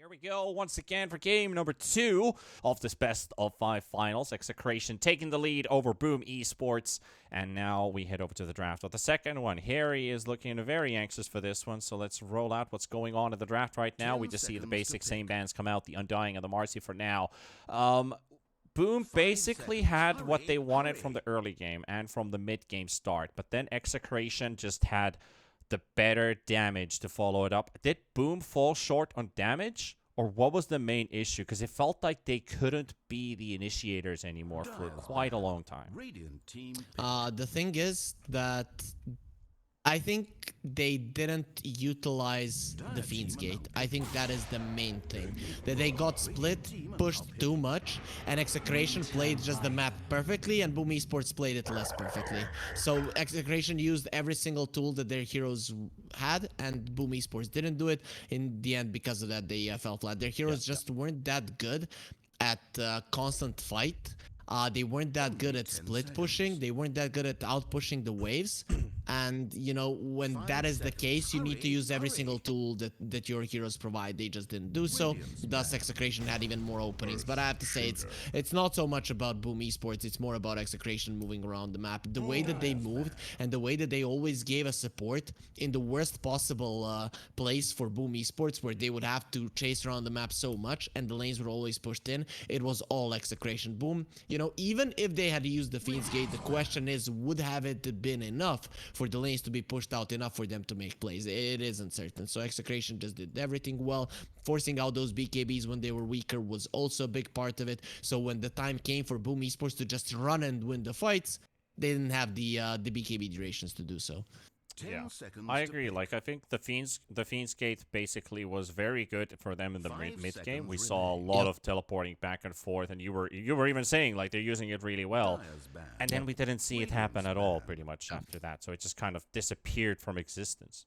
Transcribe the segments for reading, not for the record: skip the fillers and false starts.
Here we go once again for game number 2 of this best of 5 finals. Execration taking the lead over Boom Esports. And now we head over to the draft of the second one. Harry is looking very anxious for this one, so let's roll out what's going on in the draft right now. We just see the basic same bands come out, the Undying and the Marcy for now. Boom basically had what they wanted from the early game and from the mid-game start, but then Execration just had the better damage to follow it up. Did Boom fall short on damage, or what was the main issue? Because it felt like they couldn't be the initiators anymore for quite a long time. The thing is that I think they didn't utilize the Fiend's Gate. I think that is the main thing. That they got split, pushed too much, and Execration played just the map perfectly, and Boom Esports played it less perfectly. So Execration used every single tool that their heroes had, and Boom Esports didn't do it. In the end, because of that, they fell flat. Their heroes just weren't that good at constant fight. They weren't that good at split pushing. They weren't that good at out pushing the waves. And, you know, when that is the case, you need to use every single tool that your heroes provide. They just didn't do so. Thus, Execration had even more openings. But I have to say, it's not so much about Boom Esports. It's more about Execration moving around the map. The way that they moved and the way that they always gave us support in the worst possible place for Boom Esports, where they would have to chase around the map so much and the lanes were always pushed in, it was all Execration. Boom, you know, even if they had used the Fiend's Gate, the question is, would have it been enough for the lanes to be pushed out enough for them to make plays? It isn't certain. So Execration just did everything well. Forcing out those BKBs when they were weaker was also a big part of it. So when the time came for Boom Esports to just run and win the fights, they didn't have the BKB durations to do so. Yeah, I agree. Like, I think the Fiend's Gate basically was very good for them in the mid game. We saw a lot of teleporting back and forth, and you were even saying like they're using it really well. And then we didn't see it happen at all pretty much after that. So it just kind of disappeared from existence.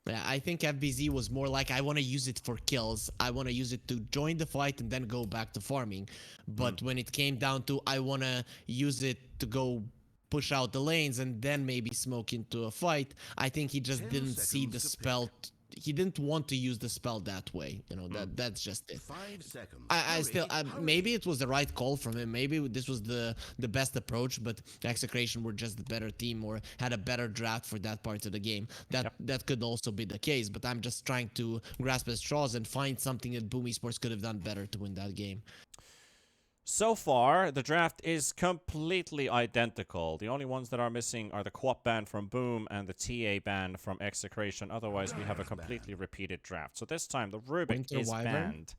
Yeah, I think FBZ was more like, I want to use it for kills. I want to use it to join the fight and then go back to farming. But when it came down to, I want to use it to go push out the lanes and then maybe smoke into a fight, I think he just didn't see the spell. He didn't want to use the spell that way. You know, that's just it. 5 seconds. I still, maybe it was the right call from him. Maybe this was the best approach, but Execration were just the better team or had a better draft for that part of the game. That could also be the case, but I'm just trying to grasp at straws and find something that Boom Esports could have done better to win that game. So far, the draft is completely identical. The only ones that are missing are the Quap ban from Boom and the TA ban from Execration. Otherwise, we have a completely repeated draft. So this time, the Rubik is banned.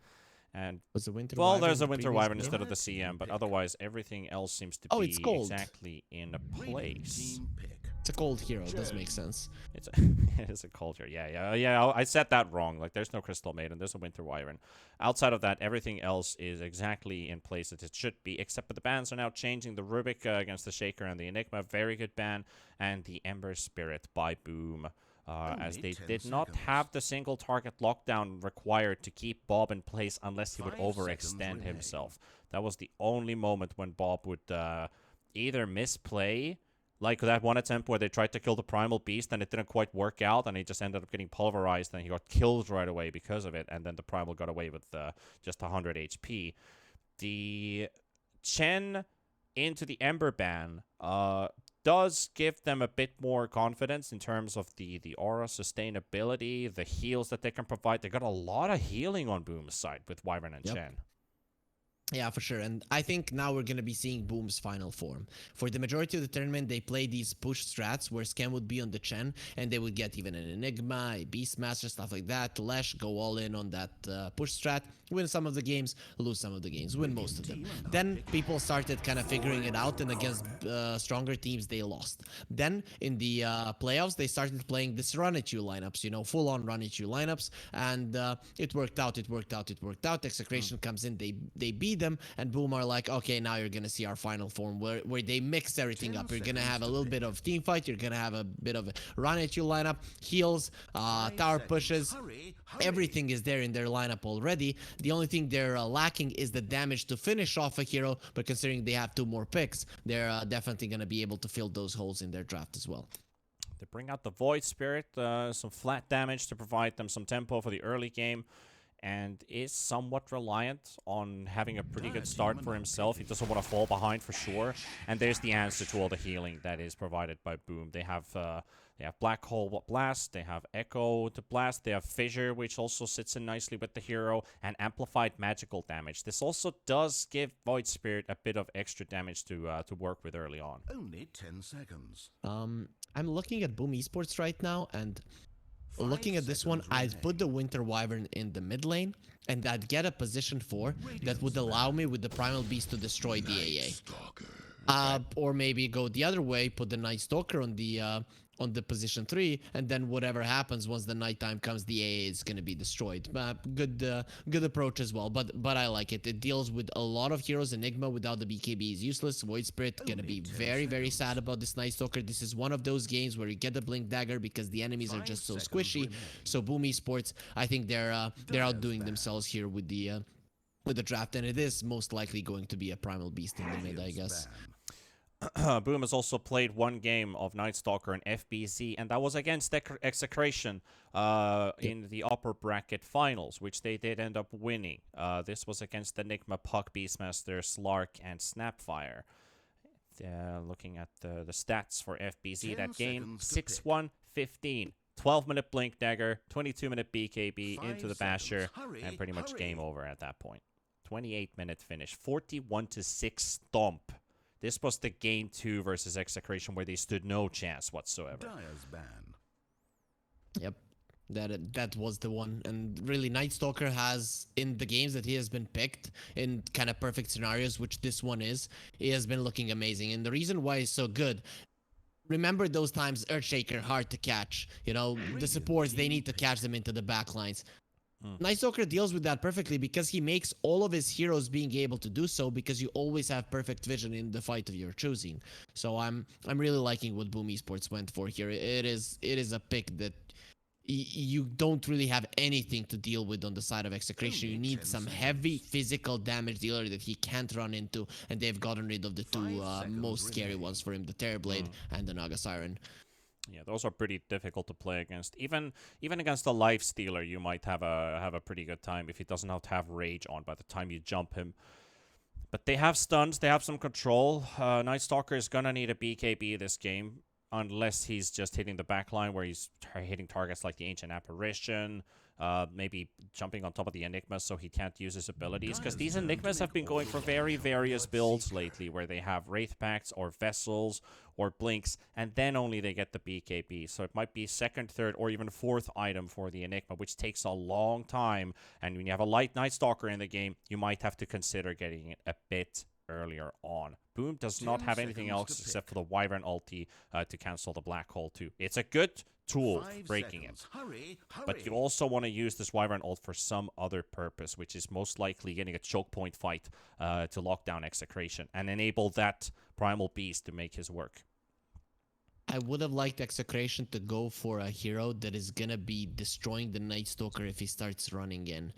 And was the Winter well, Wyvern there's a the Winter previous Wyvern game? instead of the CM, but otherwise, everything else seems to be it's cold. exactly in place. It's a cold hero. It does make sense. It's it is a culture. Yeah. I said that wrong. Like, there's no Crystal Maiden. There's a Winter Wyvern. Outside of that, everything else is exactly in place as it should be, except that the bans are now changing. The Rubik against the Shaker and the Enigma, very good ban, and the Ember Spirit by Boom. As they did not have the single target lockdown required to keep Bob in place unless he would overextend himself. That was the only moment when Bob would either misplay, like that one attempt where they tried to kill the Primal Beast and it didn't quite work out and he just ended up getting pulverized and he got killed right away because of it, and then the Primal got away with just 100 HP. The Chen into the Ember ban does give them a bit more confidence in terms of the aura sustainability, the heals that they can provide. They got a lot of healing on Boom's side with Wyvern and Chen. Yeah, for sure. And I think now we're going to be seeing Boom's final form. For the majority of the tournament, they play these push strats where Scan would be on the Chen and they would get even an Enigma, a Beastmaster, stuff like that. Lash, go all in on that push strat, win some of the games, lose some of the games, win most of them. Then people started kind of figuring it out, and against stronger teams, they lost. Then in the playoffs, they started playing this run at you lineups, you know, full on run at you lineups, and it worked out. Execration comes in, they beat them, and Boom are like, okay, now you're gonna see our final form where they mix everything up. You're gonna have a little bit of team fight, you're gonna have a bit of a run at you lineup, heals, tower pushes, everything is there in their lineup already. The only thing they're lacking is the damage to finish off a hero, but considering they have 2 more picks, they're definitely gonna be able to fill those holes in their draft as well. They bring out the Void Spirit, some flat damage to provide them some tempo for the early game. and is somewhat reliant on having a pretty good start for himself. He doesn't want to fall behind for sure. And there's the answer to all the healing that is provided by Boom. They have Black Hole Blast, they have Echo to Blast, they have Fissure, which also sits in nicely with the hero, and Amplified Magical Damage. This also does give Void Spirit a bit of extra damage to work with early on. Only 10 seconds. I'm looking at Boom Esports right now, and looking at this one, I'd put the Winter Wyvern in the mid lane, and I'd get a position 4 that would allow me with the Primal Beast to destroy the AA. Or maybe go the other way, put the Night Stalker on the position 3, and then whatever happens once the nighttime comes, the AA is gonna be destroyed. Good approach as well, but I like it. It deals with a lot of heroes. Enigma without the BKB is useless. Void Spirit gonna be very sad about this Night Stalker. This is one of those games where you get the Blink Dagger because the enemies are just so squishy. So Boom Esports, I think they're outdoing themselves here with the draft, and it is most likely going to be a Primal Beast in the mid, I guess. Boom has also played one game of Night Stalker in FBZ, and that was against Execration in the upper bracket finals, which they did end up winning. This was against Enigma, Puck, Beastmaster, Slark, and Snapfire. Looking at the stats for FBZ, that game, 6-1, 15. 12-minute Blink Dagger, 22-minute BKB into the Basher, and pretty much game over at that point. 28-minute finish, 41-6 stomp. This was the game 2 versus Execration where they stood no chance whatsoever. Dire's ban. Yep, that was the one. And really, Night Stalker has, in the games that he has been picked in kind of perfect scenarios, which this one is, he has been looking amazing. And the reason why he's so good, remember those times Earthshaker hard to catch. You know, the supports, they need to catch them into the backlines. Night Stalker deals with that perfectly because he makes all of his heroes being able to do so, because you always have perfect vision in the fight of your choosing. So I'm really liking what Boom Esports went for here. It is a pick that you don't really have anything to deal with on the side of Execration. You need some heavy physical damage dealer that he can't run into, and they've gotten rid of the two most scary ones for him, the Terrorblade and the Naga Siren. Yeah, those are pretty difficult to play against. Even against a Life Stealer, you might have a pretty good time if he does not have Rage on by the time you jump him. But they have stuns, they have some control. Night Stalker is gonna need a BKB this game, unless he's just hitting the backline where he's hitting targets like the Ancient Apparition, maybe jumping on top of the Enigma so he can't use his abilities. Because these Enigmas have been going for very various builds lately, where they have Wraith Pacts or Vessels or Blinks, and then only they get the BKB. So it might be second, third, or even fourth item for the Enigma, which takes a long time. And when you have a light Night Stalker in the game, you might have to consider getting it a bit earlier on. Boom does not have anything else except for the Wyvern ulti to cancel the Black Hole too. It's a good tool for breaking it. But you also want to use this Wyvern ult for some other purpose, which is most likely getting a choke point fight to lock down Execration and enable that Primal Beast to make his work. I would have liked Execration to go for a hero that is gonna be destroying the Night Stalker if he starts running in.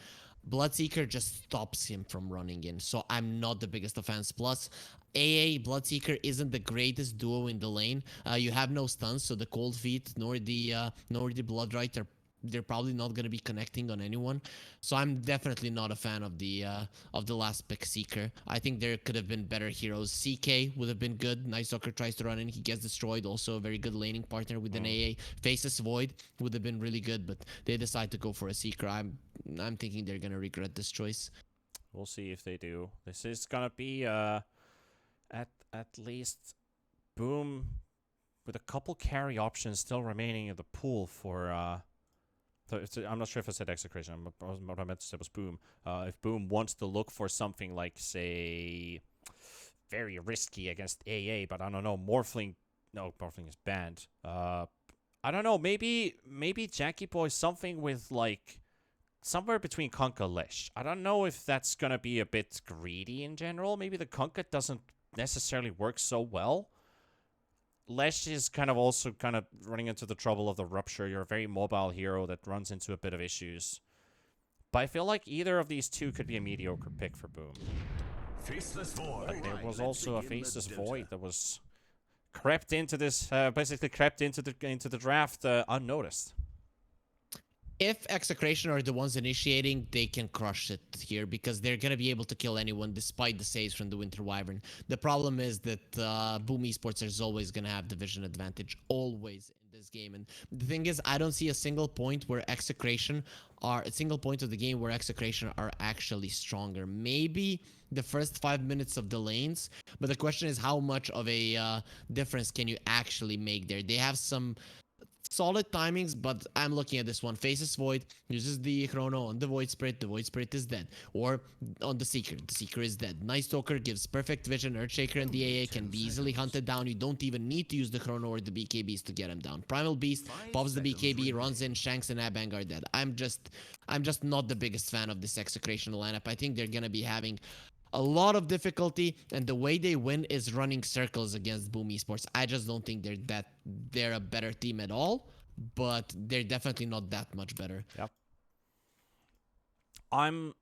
Bloodseeker just stops him from running in, so I'm not the biggest of fans. Plus, AA Bloodseeker isn't the greatest duo in the lane. You have no stuns, so the Cold Feet nor the Bloodrite they're probably not going to be connecting on anyone. So I'm definitely not a fan of the last pick, Seeker. I think there could have been better heroes. CK would have been good. Night Stalker tries to run in, he gets destroyed. Also a very good laning partner with an AA. Faces Void would have been really good, but they decide to go for a Seeker. I'm thinking they're going to regret this choice. We'll see if they do. This is going to be at least Boom with a couple carry options still remaining in the pool for I'm not sure if I said Execration. What I meant to say was Boom. If Boom wants to look for something like, say, very risky against AA, but I don't know, Morphling. No, Morphling is banned. I don't know. Maybe Jackie Boy something with like somewhere between Kunkka Lesh. I don't know if that's gonna be a bit greedy in general. Maybe the Kunkka doesn't necessarily work so well. Lesh is kind of also running into the trouble of the Rupture. You're a very mobile hero that runs into a bit of issues. But I feel like either of these two could be a mediocre pick for Boom. Faceless Void. But there was also a Faceless Void that was crept into this, basically crept into the draft unnoticed. If Execration are the ones initiating, they can crush it here because they're going to be able to kill anyone despite the saves from the Winter Wyvern. The problem is that Boom Esports is always going to have the vision advantage, always in this game. And the thing is, I don't see a single point where Execration are, a single point of the game where Execration are actually stronger. Maybe the first 5 minutes of the lanes, but the question is how much of a difference can you actually make there? They have some solid timings, but I'm looking at this one. Faces Void, uses the Chrono on the Void Spirit is dead. Or on the Seeker is dead. Night Stalker gives perfect vision. Earthshaker and the AA can be easily hunted down. You don't even need to use the Chrono or the BKBs to get him down. Primal Beast pops the BKB, runs in, Shanks and Abang are dead. I'm just not the biggest fan of this Execration lineup. I think they're gonna be having a lot of difficulty, and the way they win is running circles against Boom Esports. I just don't think they're a better team at all, but they're definitely not that much better. Yep. I'm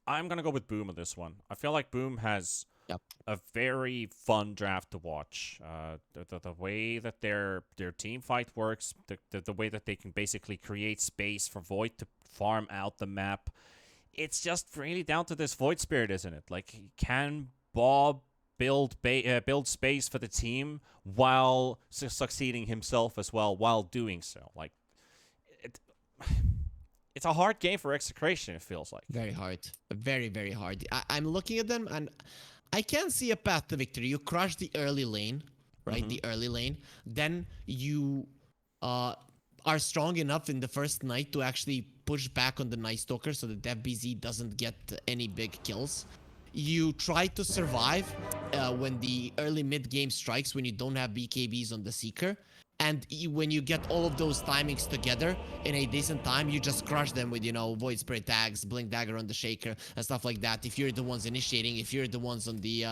gonna go with Boom on this one. I feel like Boom has a very fun draft to watch. The way that their team fight works, the way that they can basically create space for Void to farm out the map. It's just really down to this Void Spirit, isn't it? Like, can Bob build space for the team while succeeding himself as well while doing so? Like, it's a hard game for Execration, it feels like. Very hard. Very, very hard. I'm looking at them, and I can't see a path to victory. You crush the early lane, right? The early lane. Then you are strong enough in the first night to actually push back on the Night Stalker so that FBZ doesn't get any big kills. You try to survive when the early mid game strikes, when you don't have BKBs on the Seeker. And when you get all of those timings together in a decent time, you just crush them with, Void Spirit tags, Blink Dagger on the Shaker, and stuff like that. If you're the ones initiating, if you're the ones on the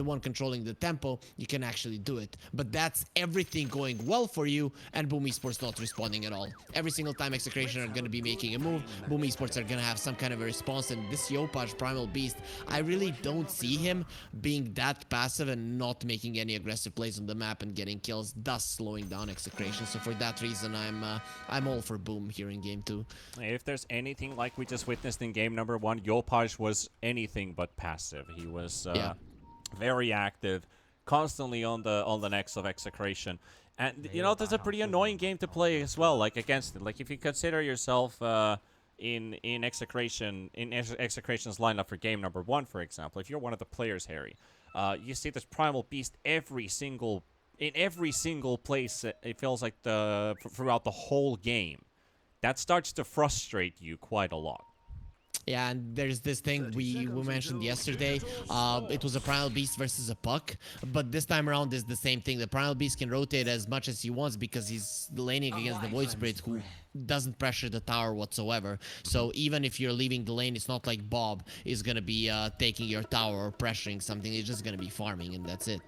one controlling the tempo, you can actually do it. But that's everything going well for you, and Boom Esports not responding at all. Every single time Execration are going to be making a move, Boom Esports are going to have some kind of a response, and this Yopaj Primal Beast, I really don't see him being that passive and not making any aggressive plays on the map and getting kills, thus slowing down Execration. So for that reason, I'm all for Boom here in game 2. If there's anything like we just witnessed in game number 1, Yopaj was anything but passive. He was very active, constantly on the necks of Execration. And there's a pretty annoying game to play as well, like against it. Like if you consider yourself in Execration's lineup for game number 1, for example, if you're one of the players, Harry, you see this Primal Beast in every single place. It feels like throughout the whole game. That starts to frustrate you quite a lot. Yeah, and there's this thing we mentioned yesterday. It was a Primal Beast versus a Puck, but this time around is the same thing. The Primal Beast can rotate as much as he wants because he's laning against the Void Spirit, who doesn't pressure the tower whatsoever. So even if you're leaving the lane, it's not like Bob is going to be taking your tower or pressuring something. He's just going to be farming, and that's it.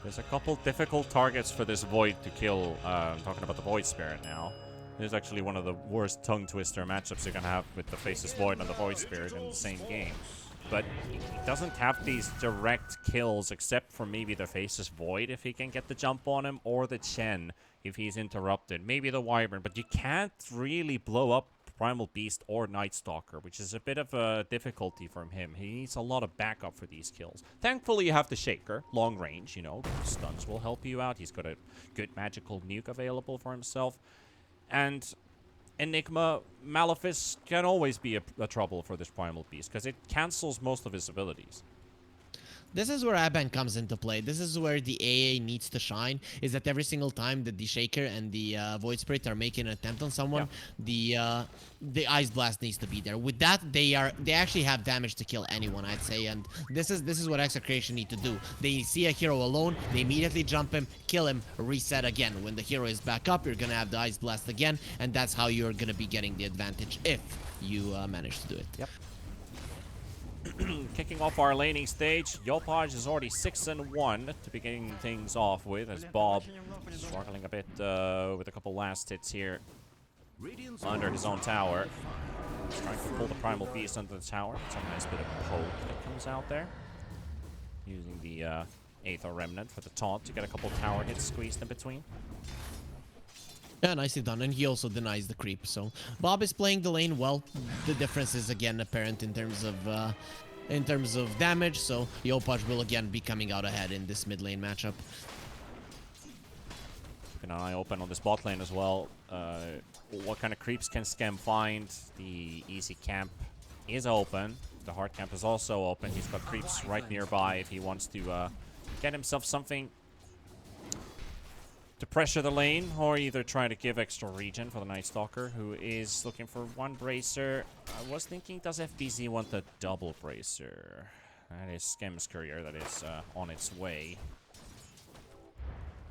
There's a couple difficult targets for this Void to kill. I'm talking about the Void Spirit now. This is actually one of the worst tongue twister matchups you're going to have with the Faceless Void and the Void Spirit in the same game. But he doesn't have these direct kills except for maybe the Faceless Void if he can get the jump on him, or the Chen if he's interrupted. Maybe the Wyvern, but you can't really blow up Primal Beast or Night Stalker, which is a bit of a difficulty from him. He needs a lot of backup for these kills. Thankfully, you have the Shaker, long range, stuns will help you out. He's got a good magical nuke available for himself. And Enigma, Malefice can always be a trouble for this Primal Beast, because it cancels most of his abilities. This is where Aban comes into play. This is where the AA needs to shine, is that every single time that the Shaker and the Void Spirit are making an attempt on someone, the Ice Blast needs to be there. With that, they actually have damage to kill anyone, I'd say, and this is what Execration need to do. They see a hero alone, they immediately jump him, kill him, reset again. When the hero is back up, you're gonna have the Ice Blast again, and that's how you're gonna be getting the advantage if you manage to do it. Yep. Kicking off our laning stage, Yopaj is already 6-1 to begin things off with, as Bob struggling a bit with a couple last hits here under his own tower. He's trying to pull the Primal Beast under the tower. It's a nice bit of poke that comes out there. Using the Aether Remnant for the taunt to get a couple tower hits squeezed in between. Yeah, nicely done. And he also denies the creep. So Bob is playing the lane well. The difference is again apparent in terms of damage. So Yopaj will again be coming out ahead in this mid lane matchup. Keep an eye open on this bot lane as well. What kind of creeps can Scam find? The easy camp is open. The hard camp is also open. He's got creeps right nearby if he wants to get himself something to pressure the lane, or either try to give extra regen for the Night Stalker, who is looking for one bracer. I was thinking, does FBZ want the double bracer? That is Skem's courier that is on its way.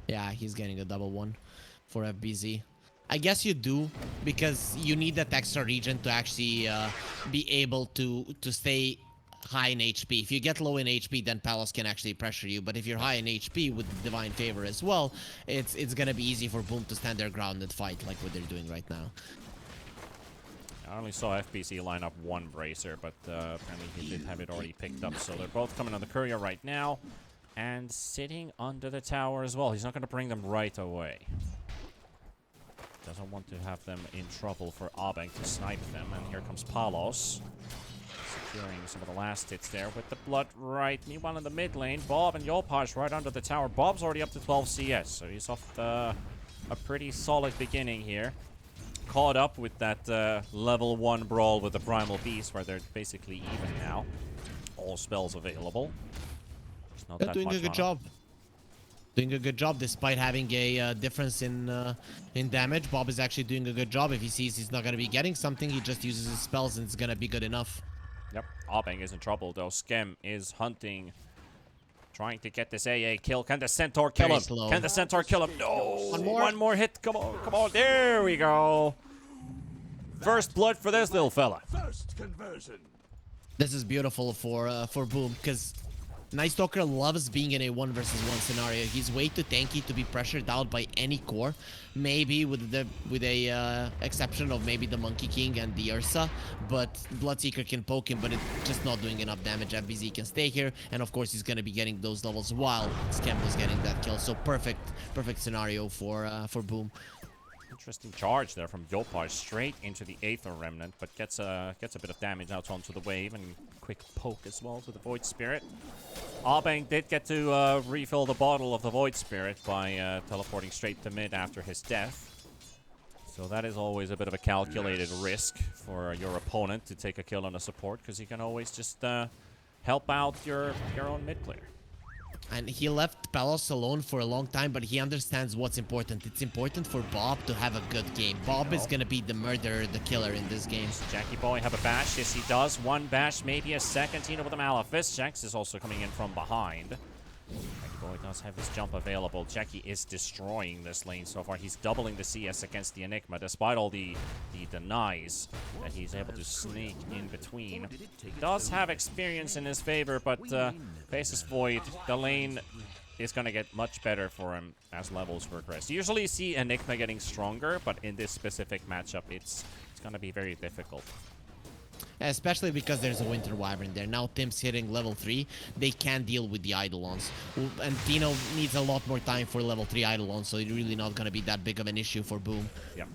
Yeah, he's getting a double one for FBZ. I guess you do, because you need that extra regen to actually be able to stay high in HP. If you get low in HP, then Palos can actually pressure you. But if you're high in HP with Divine Favor as well, it's gonna be easy for Boom to stand their ground and fight like what they're doing right now. I only saw FBC line up one bracer, but apparently he did have it already picked up. So they're both coming on the courier right now. And sitting under the tower as well. He's not going to bring them right away. Doesn't want to have them in trouble for Abeng to snipe them. And here comes Palos. Securing some of the last hits there with the blood right. Meanwhile in the mid lane, Bob and Yopaj right under the tower. Bob's already up to 12 CS, so he's off a pretty solid beginning here. Caught up with that level 1 brawl with the Primal Beast, where they're basically even now. All spells available. Not They're that doing much a good job. Doing a good job despite having a difference in damage. Bob is actually doing a good job. If he sees he's not going to be getting something, he just uses his spells and it's going to be good enough. Yep, Abeng is in trouble though. Skem is hunting, trying to get this AA kill. Can the Centaur kill him? Slow. Can the Centaur kill him? No! One more? Hit. Come on, come on. There we go. First blood for this little fella. First conversion. This is beautiful for Boom, because Night Stalker loves being in a 1 versus 1 scenario. He's way too tanky to be pressured out by any core. Maybe with a exception of maybe the Monkey King and the Ursa, but Bloodseeker can poke him, but it's just not doing enough damage. FBZ can stay here, and of course he's gonna be getting those levels while Scam was getting that kill. So perfect scenario for Boom. Interesting charge there from Yopaj straight into the Aether Remnant, but gets a bit of damage out onto the wave, and quick poke as well to the Void Spirit. Abeng did get to refill the bottle of the Void Spirit by teleporting straight to mid after his death. So that is always a bit of a calculated risk for your opponent to take a kill on a support, because you can always just help out your own mid player. And he left Palos alone for a long time, but he understands what's important. It's important for Bob to have a good game. Bob is gonna be the murderer, the killer in this game. Does Jackie Boy have a bash? Yes, he does. One bash, maybe a second. Tina with a Malefice. Jax is also coming in from behind. Jackie Boy does have his jump available. Jackie is destroying this lane so far. He's doubling the CS against the Enigma, despite all the denies that he's able to sneak in between. Does have experience in his favor, but faces Void. The lane is going to get much better for him as levels progress. You usually see Enigma getting stronger, but in this specific matchup, it's going to be very difficult. Especially because there's a Winter Wyvern there. Now Tim's hitting level 3. They can't deal with the Eidolons. And Tino needs a lot more time for level 3 Eidolons, so it's really not going to be that big of an issue for Boom. Yeah.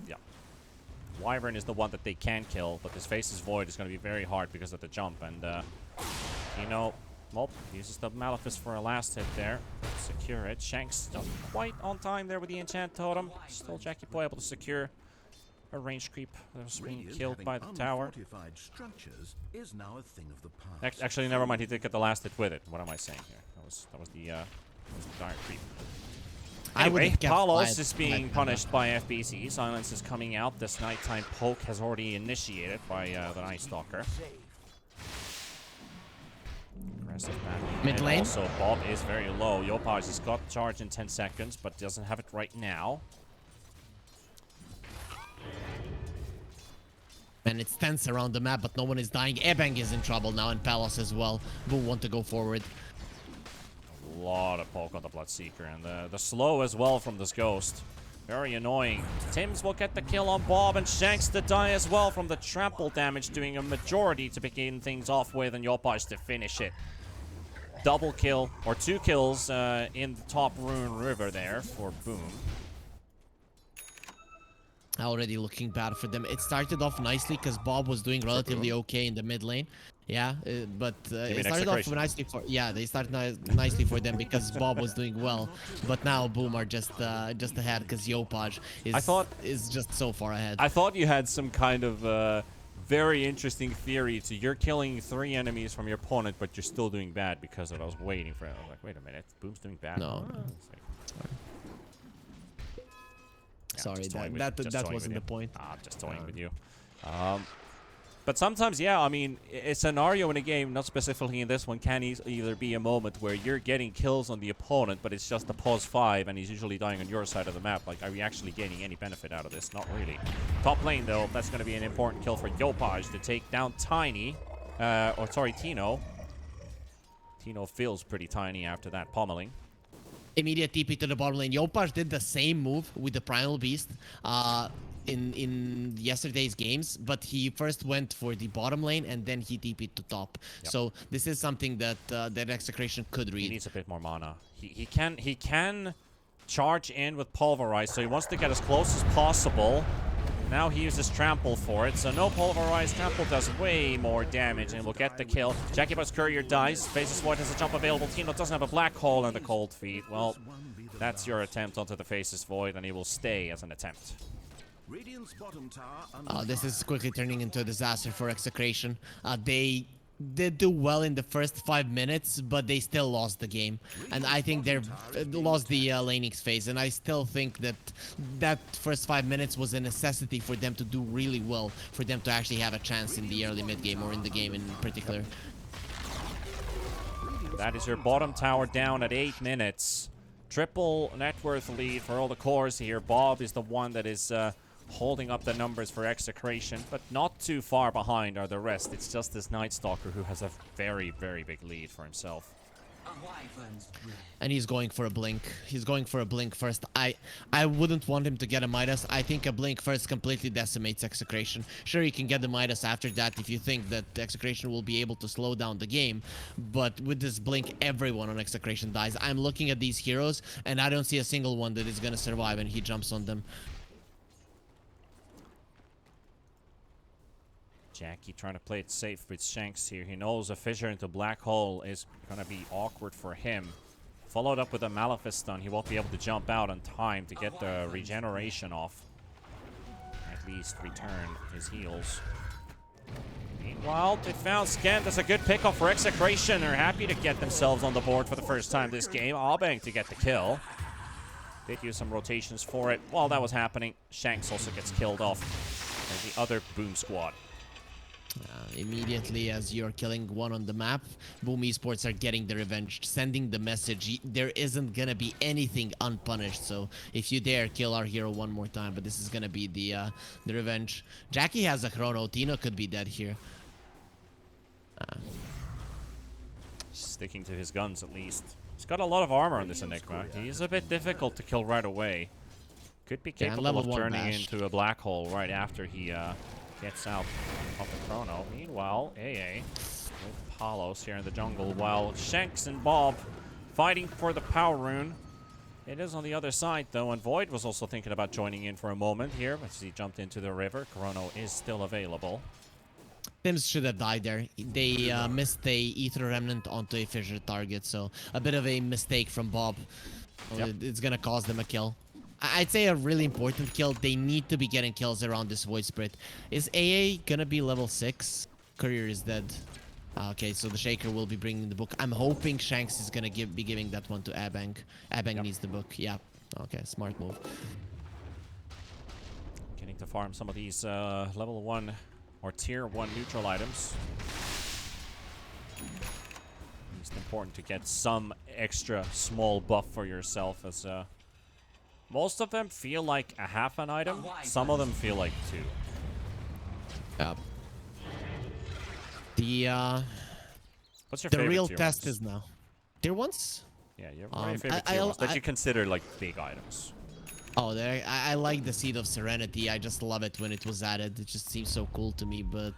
Wyvern is the one that they can kill, but this Face's Void is going to be very hard because of the jump. And, Tino, well, uses the Malefice for a last hit there. Secure it. Shanks not quite on time there with the Enchant Totem. Still Jackie Boy able to secure a range creep that was being killed by the tower. Is now a thing of the past. Actually, never mind. He did get the last hit with it. What am I saying here? That was the dire creep. Anyway, Palos is being punished by FBC. Silence is coming out. This nighttime poke has already initiated by the Night Stalker. Aggressive battle. Mid lane. Also, Bob is very low. Yopaj has got charge in 10 seconds, but doesn't have it right now. And it's tense around the map, but no one is dying. Ebeng is in trouble now, and Palos as well. Boom want to go forward. A lot of poke on the Bloodseeker, and the slow as well from this Ghost. Very annoying. Tims will get the kill on Bob, and Shanks to die as well from the trample damage, doing a majority to begin things off with, and Yopaj to finish it. Double kill, or 2 kills in the top Rune River there for Boom. Already looking bad for them. It started off nicely because Bob was doing relatively okay in the mid lane. Yeah, but mean it started off Execration? nicely for they started nicely for them because Bob was doing well. But now Boom are just ahead because Yopaj I thought is just so far ahead. I thought you had some kind of very interesting theory to you're killing 3 enemies from your opponent, but you're still doing bad because of it. I was waiting for it. I was like, wait a minute, Boom's doing bad. No, Oh, no. it's like- Yeah, Sorry, just toying that just that toying wasn't with the you. point. I'm just toying with you. But sometimes, yeah, I mean, a scenario in a game, not specifically in this one, can either be a moment where you're getting kills on the opponent, but it's just a pause 5, and he's usually dying on your side of the map. Like, are we actually gaining any benefit out of this? Not really. Top lane, though, that's going to be an important kill for Yopaj to take down Tiny. Tino. Tino feels pretty tiny after that pommeling. Immediate TP to the bottom lane. Yopaj did the same move with the Primal Beast in yesterday's games, but he first went for the bottom lane and then he TP'd to top. Yep. So this is something that that Execration could read. He needs a bit more mana. He can charge in with Pulverize, so he wants to get as close as possible. Now he uses Trample for it, so no Pulverize. Trample does way more damage and will get the kill. Jackybo's Courier dies. Faces Void has a jump available. Tino doesn't have a Black Hole and the Cold Feet. Well, that's your attempt onto the Faces Void, and he will stay as an attempt. Radiant's bottom tower This is quickly turning into a disaster for Execration. They did do well in the first 5 minutes, but they still lost the game. And I think they lost the laning phase. And I still think that that first 5 minutes was a necessity for them to do really well, for them to actually have a chance in the early mid game or in the game in particular. That is your bottom tower down at 8 minutes. Triple net worth lead for all the cores here. Bob is the one that is holding up the numbers for Execration, but not too far behind are the rest. It's just this Night Stalker who has a very, very big lead for himself. And he's going for a blink. He's going for a blink first. I wouldn't want him to get a Midas. I think a blink first completely decimates Execration. Sure, you can get the Midas after that if you think that the Execration will be able to slow down the game. But with this blink, everyone on Execration dies. I'm looking at these heroes, and I don't see a single one that is going to survive, and he jumps on them. Jackie trying to play it safe with Shanks here. He knows a fissure into Black Hole is going to be awkward for him. Followed up with a Malefice stun. He won't be able to jump out on time to get the regeneration off. At least return his heals. Meanwhile, they found Scan. That's a good pickup for Execration. They're happy to get themselves on the board for the first time this game. Albang to get the kill. Did use some rotations for it. While that was happening, Shanks also gets killed off. And the other Boom squad. Immediately as you're killing one on the map, Boom Esports are getting the revenge, sending the message. There isn't gonna be anything unpunished, so if you dare, kill our hero one more time. But this is gonna be the revenge. Jackie has a chrono. Tino could be dead here. Sticking to his guns at least. He's got a lot of armor on this Enigma. He's a bit difficult to kill right away. Could be capable of turning into a black hole right after he gets out of the chrono. Meanwhile, AA with Palos here in the jungle, while Shanks and Bob fighting for the power rune. It is on the other side though, and Void was also thinking about joining in for a moment here, but he jumped into the river. Chrono is still available. Sims should have died there. They missed the Ether Remnant onto a fissure target, so a bit of a mistake from Bob. Yep. It's gonna cost them a kill. I'd say a really important kill. They need to be getting kills around this Void Spirit. Is AA gonna be level 6? Courier is dead. Okay, so the Shaker will be bringing the book. I'm hoping Shanks is gonna be giving that one to Abang. Abang needs the book. Yeah. Okay, smart move. Getting to farm some of these level 1 or tier 1 neutral items. It's important to get some extra small buff for yourself, as most of them feel like a half an item. Some of them feel like 2. Yeah. The What's your the favorite real tier test ones? is now. Tier ones? Yeah, your favorite tier ones that you consider like big items. Oh, I like the Seed of Serenity. I just love it when it was added. It just seems so cool to me. But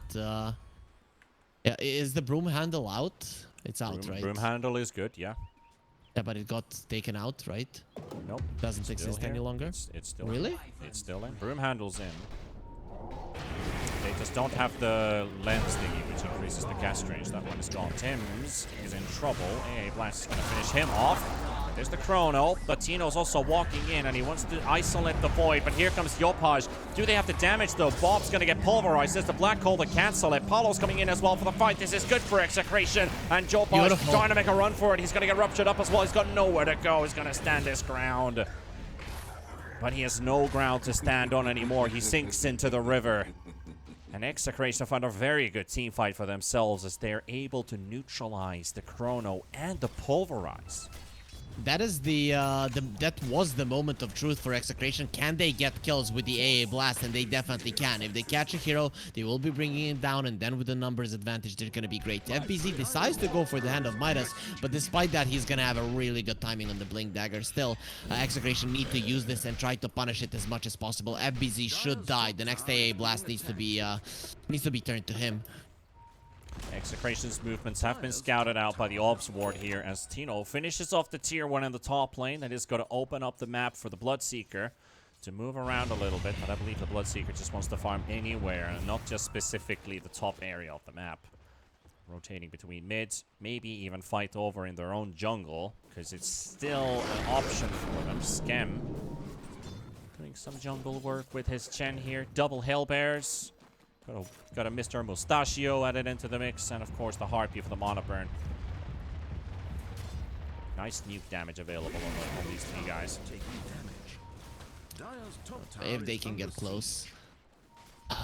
yeah, is the broom handle out? It's out, right? Broom handle is good, yeah. Yeah, but it got taken out, right? Nope. Doesn't Still exist here. any longer. It's still Really? It's still in. Broom handles in. They just don't have the lens thingy, which increases the cast range. That one is gone. Tims is in trouble. AA Blast is going to finish him off. There's the Chrono. Latino's also walking in, and he wants to isolate the Void, but here comes Yopaj. Do they have the damage, though? Bob's going to get pulverized. There's the Black Hole to cancel it. Paulo's coming in as well for the fight. This is good for Execration, and Yopaj trying to make a run for it. He's going to get ruptured up as well. He's got nowhere to go. He's going to stand his ground. But he has no ground to stand on anymore. He sinks into the river. And Execration find a very good team fight for themselves as they're able to neutralize the Chrono and the Pulverize. That is that was the moment of truth for Execration. Can they get kills with the AA Blast? And they definitely can. If they catch a hero, they will be bringing it down, and then with the numbers advantage, they're going to be great. FBZ decides to go for the Hand of Midas, but despite that, he's going to have a really good timing on the Blink Dagger. Still, Execration need to use this and try to punish it as much as possible. FBZ should die. The next AA Blast needs to be turned to him. Execration's movements have been scouted out by the Orbs Ward here as Tino finishes off the tier 1 in the top lane. That is going to open up the map for the Bloodseeker to move around a little bit, but I believe the Bloodseeker just wants to farm anywhere, and not just specifically the top area of the map. Rotating between mids, maybe even fight over in their own jungle, because it's still an option for them. Skem doing some jungle work with his Chen here. Double Hellbears. Got a Mr. Mustachio added into the mix, and of course the Harpy for the Mana Burn. Nice nuke damage available on these three guys. If they can get close.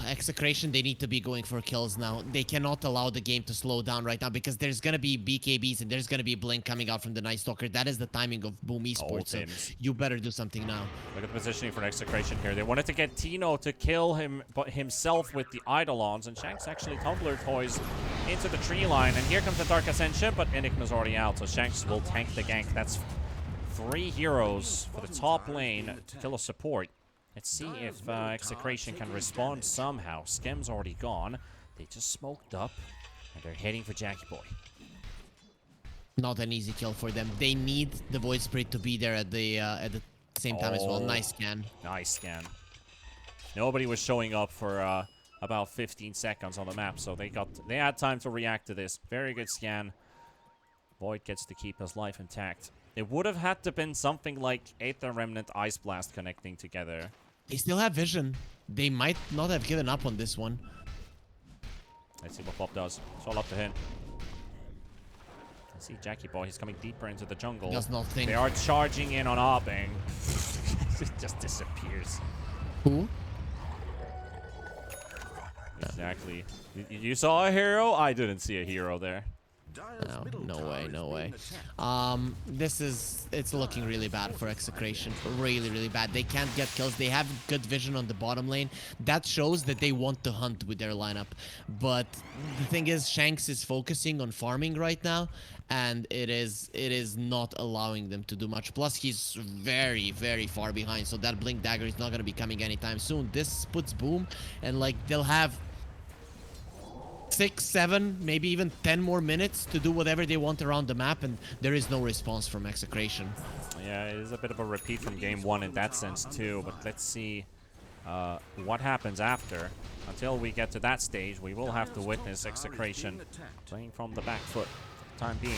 Execration, they need to be going for kills now. They cannot allow the game to slow down right now because there's going to be BKBs and there's going to be Blink coming out from the Night Stalker. That is the timing of Boom Esports, so you better do something now. Look at the positioning for Execration here. They wanted to get Tino to kill him, but himself with the Eidolons, and Shanks actually Tumbler toys into the tree line. And here comes the Dark Ascension, but Enigma's already out, so Shanks will tank the gank. That's 3 heroes for the top lane to kill a support. Let's see if Execration can respond somehow. Skem's already gone. They just smoked up, and they're heading for Jackie Boy. Not an easy kill for them. They need the Void Spirit to be there at the same time as well. Nice scan. Nice scan. Nobody was showing up for about 15 seconds on the map, so they had time to react to this. Very good scan. Void gets to keep his life intact. It would have had to been something like Aether Remnant Ice Blast connecting together. They still have vision. They might not have given up on this one. Let's see what Bob does. It's all up to him. I see Jackie Boy. He's coming deeper into the jungle. Does not think. They are charging in on Abeng. It just disappears. Who? Exactly. You saw a hero? I didn't see a hero there. No way, no way. It's looking really bad for Execration. Really, really bad. They can't get kills. They have good vision on the bottom lane. That shows that they want to hunt with their lineup. But the thing is, Shanks is focusing on farming right now, and it is not allowing them to do much. Plus, he's very, very far behind, so that Blink Dagger is not going to be coming anytime soon. This puts Boom, and like they'll have 6, 7, maybe even 10 more minutes to do whatever they want around the map, and there is no response from Execration. Yeah, it is a bit of a repeat from game 1 in that sense too, but let's see what happens after. Until we get to that stage, we will have to witness Execration playing from the back foot for the time being.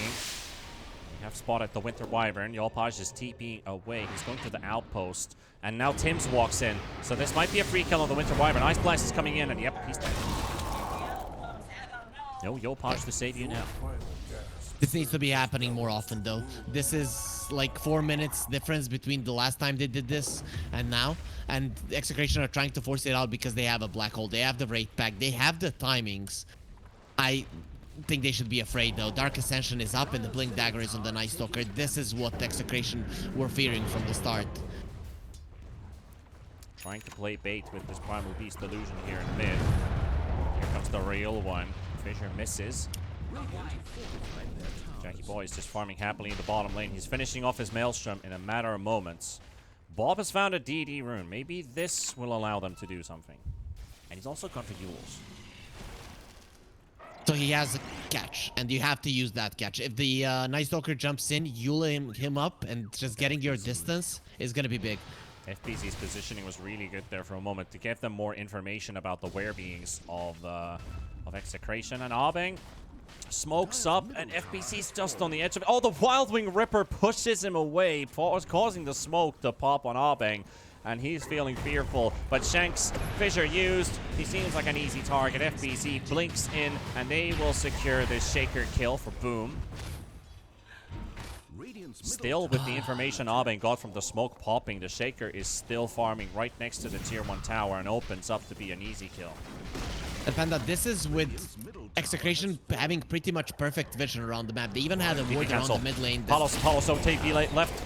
We have spotted the Winter Wyvern. Yolpaj is TPing away. He's going to the outpost, and now Tims walks in. So this might be a free kill on the Winter Wyvern. Ice Blast is coming in, and yep, he's dead. No Yopaj to save you now. This needs to be happening more often, though. This is like 4 minutes difference between the last time they did this and now. And Execration are trying to force it out because they have a black hole. They have the Wraith Pack. They have the timings. I think they should be afraid, though. Dark Ascension is up and the Blink Dagger is on the Night Stalker. This is what Execration were fearing from the start. Trying to play bait with this Primal Beast illusion here in mid. Here comes the real one. Fisher misses. Jackie Boy is just farming happily in the bottom lane. He's finishing off his Maelstrom in a matter of moments. Bob has found a DD rune. Maybe this will allow them to do something. And he's also got renewals. So he has a catch, and you have to use that catch. If the Night Stalker jumps in, you'll him up, and just getting your distance is gonna be big. FBZ's positioning was really good there for a moment to give them more information about the were-beings of Execration. And Abeng smokes up, and FBZ's just on the edge of it. Oh, the Wild Wing Ripper pushes him away, causing the smoke to pop on Abeng. And he's feeling fearful, but Shanks, fissure used. He seems like an easy target. FBZ blinks in, and they will secure this Shaker kill for Boom. Still, with the information Abeng got from the smoke popping, the Shaker is still farming right next to the tier 1 tower and opens up to be an easy kill. And Panda, this is with Execration having pretty much perfect vision around the map. They even had a ward around the mid lane. Palos OTP left.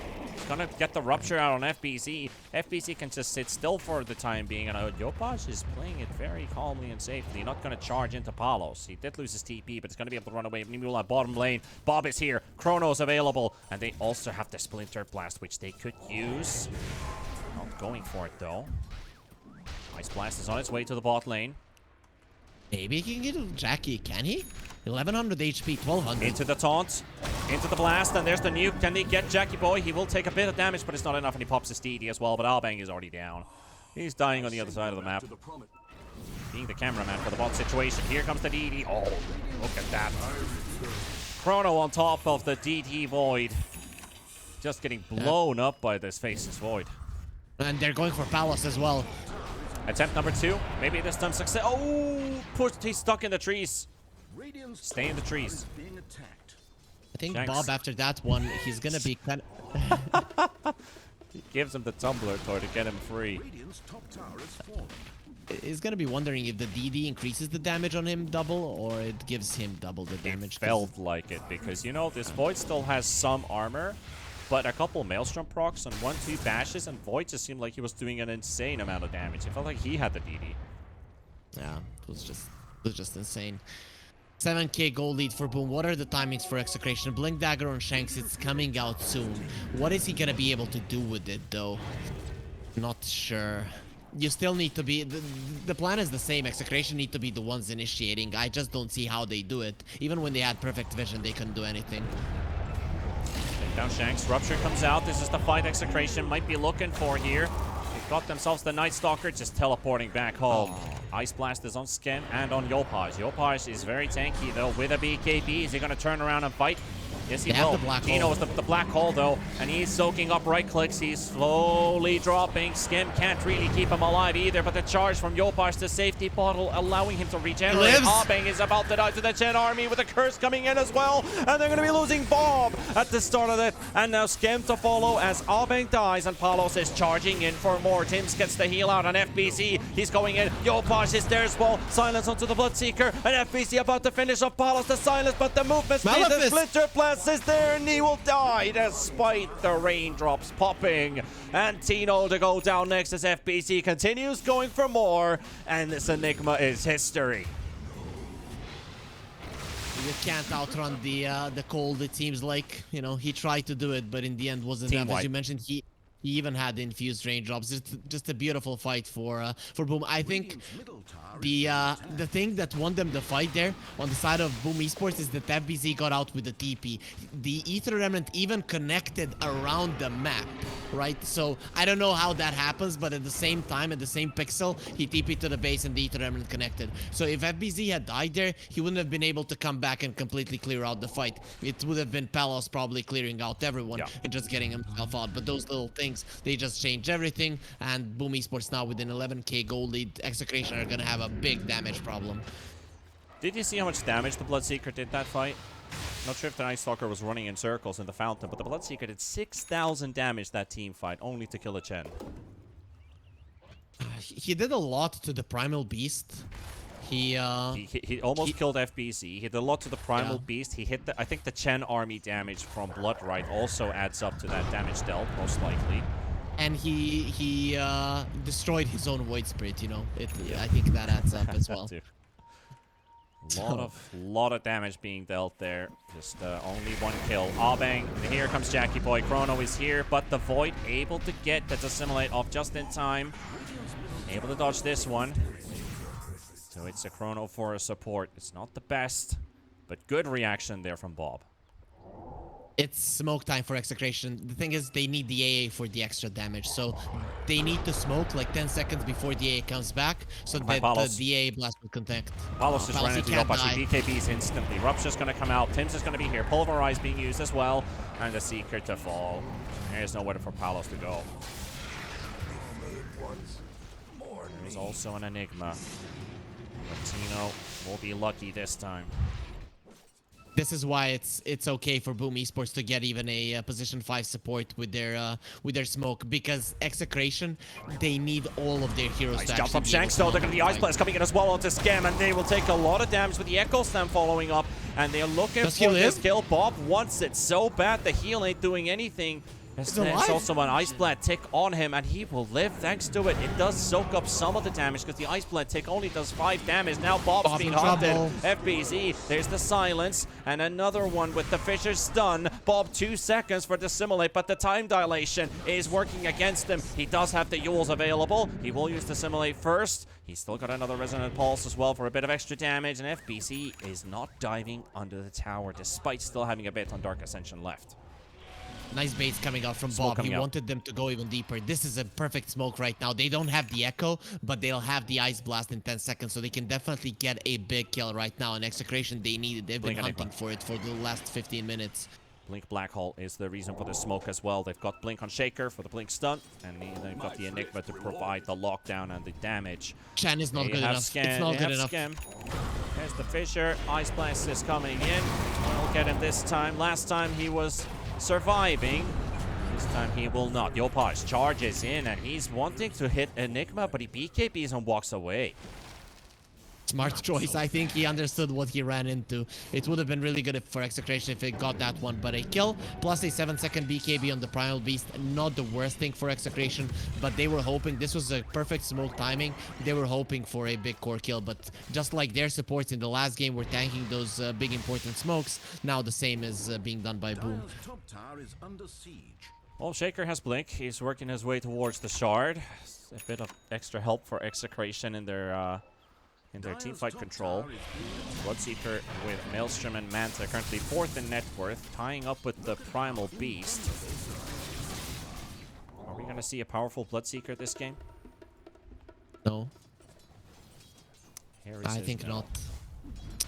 Gonna get the rupture out on FBZ. FBZ can just sit still for the time being, and Yopaj is playing it very calmly and safely. Not gonna charge into Palos. He did lose his TP, but he's gonna be able to run away. Nimula bottom lane. Bob is here. Chrono's available, and they also have the Splinter Blast, which they could use. Not going for it though. Ice Blast is on its way to the bot lane. Maybe he can get Jackie, can he? 1100 HP, 1200. Into the taunt, into the blast, and there's the nuke. Can they get Jackie Boy? He will take a bit of damage, but it's not enough, and he pops his DD as well, but Abeng is already down. He's dying on the other side of the map. Being the cameraman for the bot situation. Here comes the DD. Oh, look at that. Chrono on top of the DD Void. Just getting blown up by this Faceless Void. And they're going for Palace as well. Attempt number 2. Maybe this time success. Oh, pushed. He's stuck in the trees. Stay in the trees. I think Shanks. Bob, after that one, he's gonna be kind of... He gives him the tumbler toy to get him free. He's gonna be wondering if the DD increases the damage on him double, or it gives him double the damage. It felt like it, because, you know, this Void still has some armor, but a couple Maelstrom procs and 1-2 bashes, and Void just seemed like he was doing an insane amount of damage. It felt like he had the DD. Yeah, it was just insane. 7k gold lead for Boom. What are the timings for Execration? Blink Dagger on Shanks, it's coming out soon. What is he gonna be able to do with it, though? Not sure. You still need to be... The plan is the same. Execration need to be the ones initiating. I just don't see how they do it. Even when they had perfect vision, they couldn't do anything. Take down Shanks. Rupture comes out. This is the fight Execration might be looking for here. They've got themselves the Night Stalker just teleporting back home. Ice Blast is on XctN and on Yopaj. Yopaj is very tanky, though, with a BKB. Is he going to turn around and fight? Yes, he will. Gino is the black hole, though, and he's soaking up right clicks. He's slowly dropping. XctN can't really keep him alive either, but the charge from Yopaj to safety bottle, allowing him to regenerate. Abeng is about to die to the Chen army with a curse coming in as well, and they're going to be losing Bob at the start of it. And now XctN to follow as Abeng dies, and Palos is charging in for more. Tims gets the heal out on FBZ. He's going in. Yopaj is there as well. Silence onto the Bloodseeker, and FBZ about to finish off Palos the silence, but the movement speed, the Splinter Blast is there, and he will die despite the raindrops popping. And Tino to go down next as FBC continues going for more, and this Enigma is history. You can't outrun the cold, it seems like. You know, he tried to do it, but in the end wasn't enough. As you mentioned, he even had infused raindrops. It's just a beautiful fight for Boom. I think the thing that won them the fight there on the side of Boom Esports is that FBZ got out with the TP. The Ether Remnant even connected around the map, right? So I don't know how that happens, but at the same time, at the same pixel, he TP'd to the base and the Ether Remnant connected. So if FBZ had died there, he wouldn't have been able to come back and completely clear out the fight. It would have been Palos probably clearing out everyone and just getting himself out. But those little things, they just change everything, and Boom Esports now with an 11k gold lead. Execration are gonna have a big damage problem. Did you see how much damage the Bloodseeker did that fight? Not sure if the Night Stalker was running in circles in the fountain, but the Bloodseeker did 6,000 damage that team fight, only to kill a Chen. He did a lot to the Primal Beast. He almost killed FBC. He did a lot to the Primal Beast. He hit I think the Chen army damage from Bloodright also adds up to that damage dealt, most likely. And he destroyed his own Void Spirit, you know. I think that adds up as well. Lot of damage being dealt there. Just only one kill. Abeng, and here comes Jackie Boy. Chrono is here, but the Void able to get the Dissimilate off just in time. Able to dodge this one. So it's a chrono for a support. It's not the best, but good reaction there from Bob. It's smoke time for Execration. The thing is, they need the AA for the extra damage. So they need to smoke like 10 seconds before the AA comes back so that the AA blast will connect. Palos just ran into Yopashi. BKBs instantly. Rupture's going to come out. Tim's is going to be here. Pulverize being used as well. And the Seeker to fall. There's nowhere for Palos to go. There's also an Enigma. Latino will be lucky this time. This is why it's okay for Boom Esports to get even a position 5 support with their smoke, because Execration, they need all of their heroes nice to jump from Shanks though. They're going to be Ice Blast coming in as well onto Scam, and they will take a lot of damage with the Echo Slam following up, and they're looking for this kill. Bob wants it so bad. The heal ain't doing anything. There's also an Ice Blast tick on him, and he will live thanks to it. It does soak up some of the damage because the Ice Blast tick only does 5 damage. Now Bob's being hunted. FBZ, there's the silence, and another one with the Fisher's stun. Bob 2 seconds for Dissimulate, but the time dilation is working against him. He does have the Yules available. He will use Dissimulate first. He's still got another Resonant Pulse as well for a bit of extra damage, and FBZ is not diving under the tower despite still having a bit on Dark Ascension left. Nice baits coming out from Bob. He wanted them to go even deeper. This is a perfect smoke right now. They don't have the Echo, but they'll have the Ice Blast in 10 seconds, so they can definitely get a big kill right now. And Execration, they need it. They've been hunting for it for the last 15 minutes. Blink Black Hole is the reason for the smoke as well. They've got Blink on Shaker for the Blink stun, and they've got the Enigma to provide the lockdown and the damage. Chan is not good enough. It's not good enough. There's the Fisher. Ice Blast is coming in. We'll get him this time. Last time he was surviving. This time he will not. Yopash charges in, and he's wanting to hit Enigma, but he BKBs and walks away. Smart choice. I think he understood what he ran into. It would have been really good for Execration if it got that one, but a kill plus a 7-second BKB on the Primal Beast, not the worst thing for Execration, but they were hoping this was a perfect smoke timing. They were hoping for a big core kill, but just like their supports in the last game were tanking those big important smokes, now the same is being done by Boom. Top tower is under siege. Well, Shaker has Blink. He's working his way towards the Shard. A bit of extra help for Execration in their teamfight control. Bloodseeker with Maelstrom and Manta currently 4th in net worth, tying up with the Primal Beast. Are we going to see a powerful Bloodseeker this game? No. Harris I think no. not.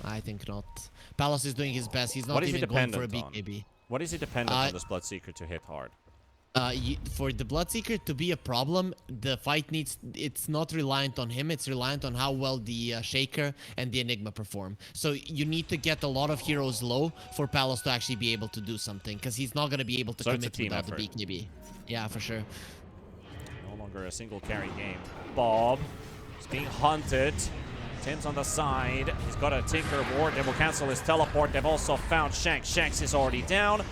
I think not. Palos is doing his best. He's not even going for a BKB. What is he dependent on this Bloodseeker to hit hard? For the Bloodseeker to be a problem, the fight it's not reliant on him, it's reliant on how well the Shaker and the Enigma perform. So you need to get a lot of heroes low for Palos to actually be able to do something, because he's not going to be able to commit without the BKB. Yeah, for sure. No longer a single carry game. Bob is being hunted. Tim's on the side. He's got a Tinker Ward. They will cancel his teleport. They've also found Shanks. Shanks is already down.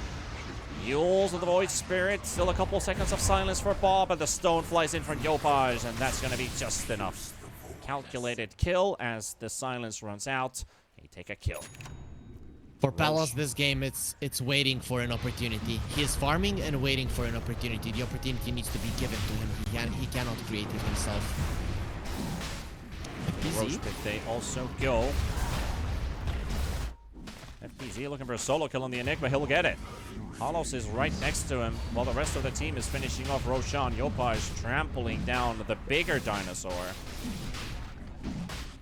Yules of the Void Spirit. Still a couple seconds of silence for Bob, and the stone flies in from Yopaj, and that's going to be just enough. Calculated kill as the silence runs out. They take a kill. For Palos, this game, it's waiting for an opportunity. He is farming and waiting for an opportunity. The opportunity needs to be given to him. He cannot create it himself. Roach Pit, they also go. FBZ looking for a solo kill on the Enigma. He'll get it. Holos is right next to him while the rest of the team is finishing off Roshan. Yopaj trampling down the bigger dinosaur.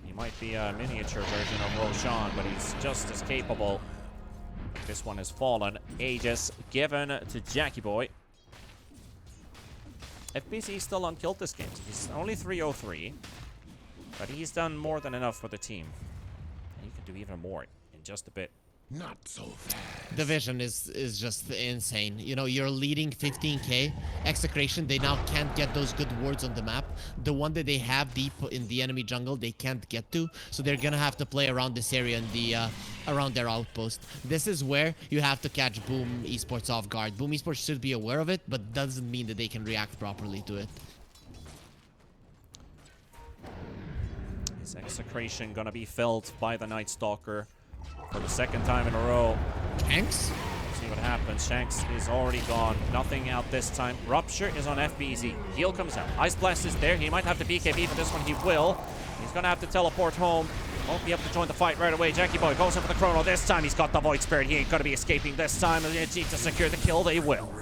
He might be a miniature version of Roshan, but he's just as capable. This one has fallen. Aegis given to Jackie Boy. FBZ still unkilled this game. He's only 303, but he's done more than enough for the team. And he can do even more in just a bit. Not so fast. The vision is just insane. You know, you're leading 15k. Execration, they now can't get those good wards on the map. The one that they have deep in the enemy jungle, they can't get to. So they're gonna have to play around this area and around their outpost. This is where you have to catch Boom Esports off guard. Boom Esports should be aware of it, but doesn't mean that they can react properly to it. Is Execration gonna be felled by the Night Stalker for the second time in a row? Thanks. See what happens. Shanks is already gone. Nothing out this time. Rupture is on FBZ. Heal comes out. Ice Blast is there. He might have to BKB for this one. He will. He's going to have to teleport home. Won't be able to join the fight right away. Jackie Boy goes in for the chrono. This time he's got the Void Spirit. He ain't going to be escaping this time. They need to secure the kill. They will.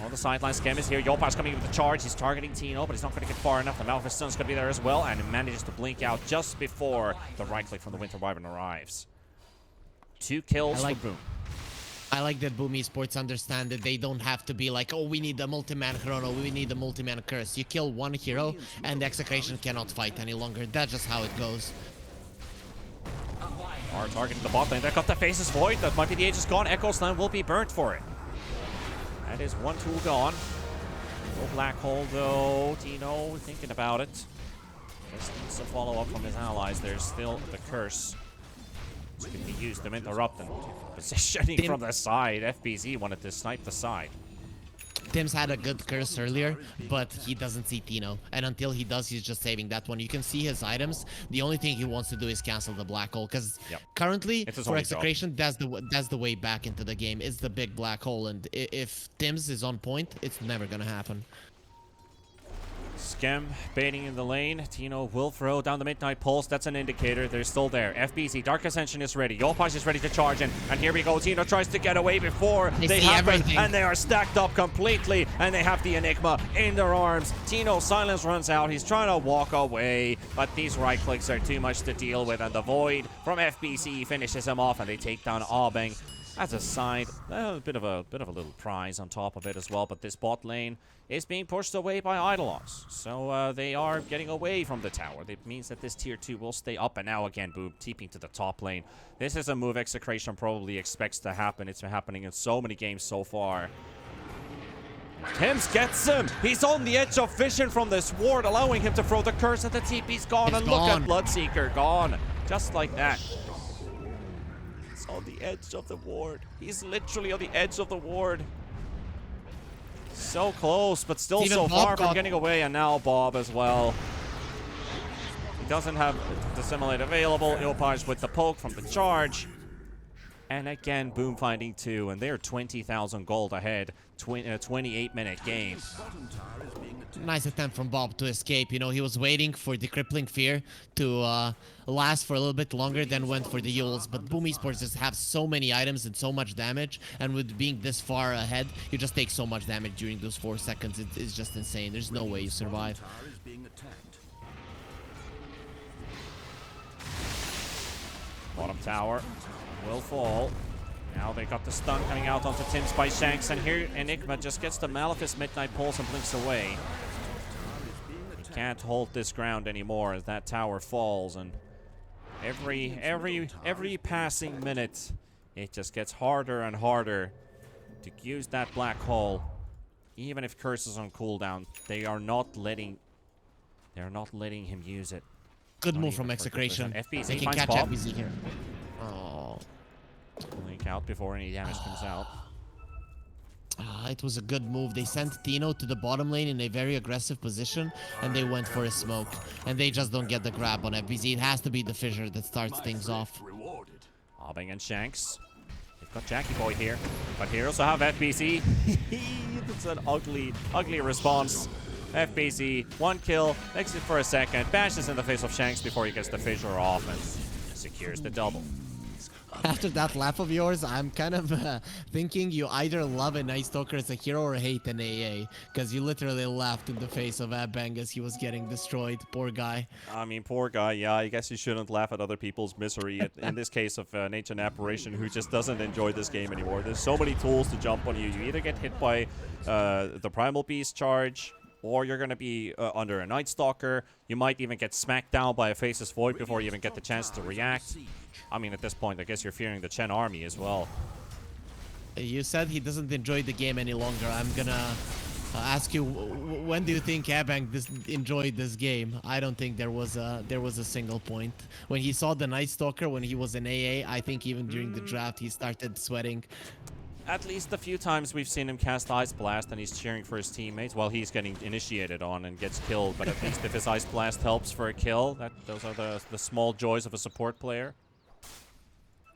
On the sideline, Skem is here. Yopar's coming in with the charge. He's targeting Tino, but he's not going to get far enough. The Maleficent's going to be there as well, and he manages to blink out just before the right click from the Winter Wyvern arrives. 2 kills for Boom. I like that Boom Esports understand that they don't have to be like, oh, we need a multi-man chrono, we need a multi-man curse. You kill one hero, and Execration cannot fight any longer. That's just how it goes. Are targeting the bot lane. They got the Faces Void. That might be the Aegis gone. Echo Slam will be burnt for it. That is one tool gone. No Black Hole, though. Tino thinking about it. Just needs a follow-up from his allies. There's still the curse. This can be used to interrupt and positioning from the side. FBZ wanted to snipe the side. Tim's had a good curse earlier, but he doesn't see Tino. And until he does, he's just saving that one. You can see his items. The only thing he wants to do is cancel the black hole. Because currently, for Execration, that's the way back into the game. It's the big black hole. And if Tim's is on point, it's never going to happen. Skem baiting in the lane. Tino will throw down the Midnight Pulse. That's an indicator. They're still there. FBZ, Dark Ascension is ready. Yopaj is ready to charge in. And here we go. Tino tries to get away before they happen. And they are stacked up completely. And they have the Enigma in their arms. Tino silence runs out. He's trying to walk away. But these right clicks are too much to deal with. And the Void from FBZ finishes him off. And they take down Abeng. As a side, a bit of a little prize on top of it as well. But this bot lane is being pushed away by Idologs. So they are getting away from the tower. That means that this tier 2 will stay up. And now again, Boom, TPing to the top lane. This is a move Execration probably expects to happen. It's been happening in so many games so far. Tims gets him. He's on the edge of vision from this ward, allowing him to throw the curse, and the TP's gone. And look at Bloodseeker gone. Just like that. On the edge of the ward. He's literally on the edge of the ward. So close, but still so far from getting away. And now Bob as well. He doesn't have the Simulate available. Ilpaj with the poke from the charge. And again, Boom finding 2. And they're 20,000 gold ahead. 28-minute game. Nice attempt from Bob to escape. You know, he was waiting for the Crippling Fear to last for a little bit longer than went for the Yules. But Boom Esports just have so many items and so much damage. And with being this far ahead, you just take so much damage during those 4 seconds. It's just insane. There's no way you survive. Bottom tower will fall. Now they got the stun coming out onto Tims by Shanks, and here Enigma just gets the Malefice Midnight Pulse and blinks away. He can't hold this ground anymore as that tower falls, and every passing minute it just gets harder and harder to use that black hole. Even if Curse is on cooldown, they are not letting him use it. Good move from Execration. FBZ they can catch Bob. FBZ here. Oh. Blink out before any damage comes out. It was a good move. They sent Tino to the bottom lane in a very aggressive position, and they went for a smoke. And they just don't get the grab on FBZ. It has to be the fissure that starts things off. Abeng and Shanks. They've got Jackie Boy here, but here also have FBZ. It's an ugly response. FBZ, 1 kill, exit for a second, bashes in the face of Shanks before he gets the fissure off and secures the double. After that laugh of yours, I'm kind of thinking you either love a Night Stalker as a hero or hate an AA. Because you literally laughed in the face of Abeng as he was getting destroyed. Poor guy. I mean, poor guy. Yeah, I guess you shouldn't laugh at other people's misery. In this case of an ancient apparition who just doesn't enjoy this game anymore. There's so many tools to jump on you. You either get hit by the Primal Beast charge, or you're going to be under a Night Stalker. You might even get smacked down by a Faceless Void before you even get the chance to react. I mean, at this point, I guess you're fearing the Chen army as well. You said he doesn't enjoy the game any longer. I'm gonna ask you, when do you think Abeng enjoyed this game? I don't think there was a single point. When he saw the Night Stalker, when he was in AA, I think even during the draft, he started sweating. At least a few times we've seen him cast Ice Blast and he's cheering for his teammates while he's getting initiated on and gets killed. But at least if his Ice Blast helps for a kill, those are the small joys of a support player.